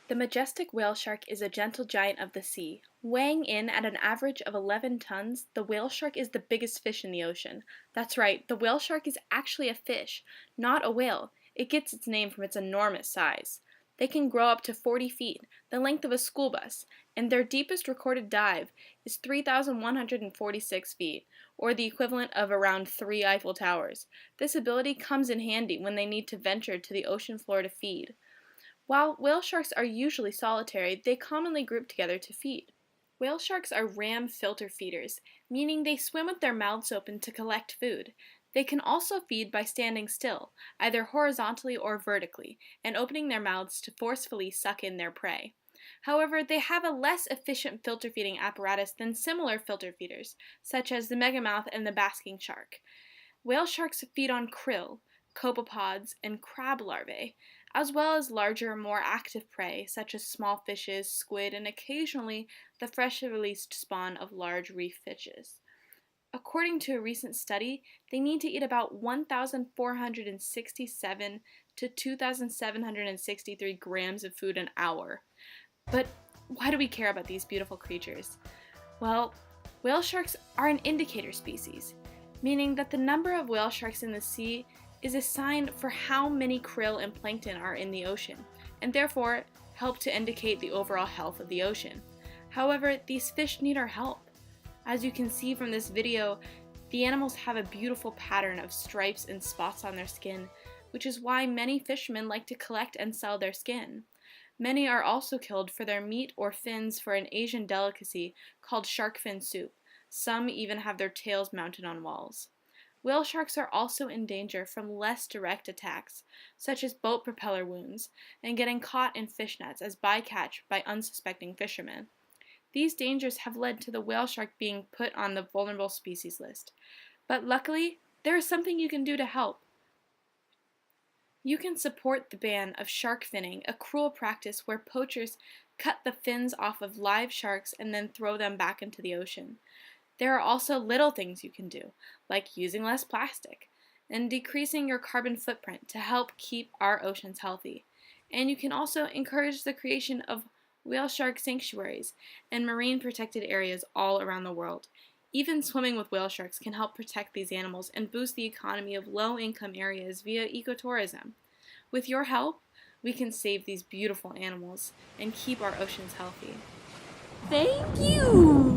The majestic whale shark is a gentle giant of the sea. Weighing in at an average of 11 tons, the whale shark is the biggest fish in the ocean. That's right, the whale shark is actually a fish, not a whale. It gets its name from its enormous size. They can grow up to 40 feet, the length of a school bus, and their deepest recorded dive is 3,146 feet, or the equivalent of around 3 Eiffel Towers. This ability comes in handy when they need to venture to the ocean floor to feed. While whale sharks are usually solitary, they commonly group together to feed. Whale sharks are ram filter feeders, meaning they swim with their mouths open to collect food. They can also feed by standing still, either horizontally or vertically, and opening their mouths to forcefully suck in their prey. However, they have a less efficient filter feeding apparatus than similar filter feeders, such as the megamouth and the basking shark. Whale sharks feed on krill, copepods, and crab larvae, as well as larger, more active prey such as small fishes, squid, and occasionally the freshly released spawn of large reef fishes. According to a recent study, they need to eat about 1,467 to 2,763 grams of food an hour. But why do we care about these beautiful creatures? Well, whale sharks are an indicator species, meaning that the number of whale sharks in the sea is a sign for how many krill and plankton are in the ocean, and therefore help to indicate the overall health of the ocean. However, these fish need our help. As you can see from this video, the animals have a beautiful pattern of stripes and spots on their skin, which is why many fishermen like to collect and sell their skin. Many are also killed for their meat or fins for an Asian delicacy called shark fin soup. Some even have their tails mounted on walls. Whale sharks are also in danger from less direct attacks, such as boat propeller wounds, and getting caught in fish nets as bycatch by unsuspecting fishermen. These dangers have led to the whale shark being put on the vulnerable species list. But luckily, there is something you can do to help. You can support the ban of shark finning, a cruel practice where poachers cut the fins off of live sharks and then throw them back into the ocean. There are also little things you can do, like using less plastic and decreasing your carbon footprint to help keep our oceans healthy. And you can also encourage the creation of whale shark sanctuaries and marine protected areas all around the world. Even swimming with whale sharks can help protect these animals and boost the economy of low-income areas via ecotourism. With your help, we can save these beautiful animals and keep our oceans healthy. Thank you!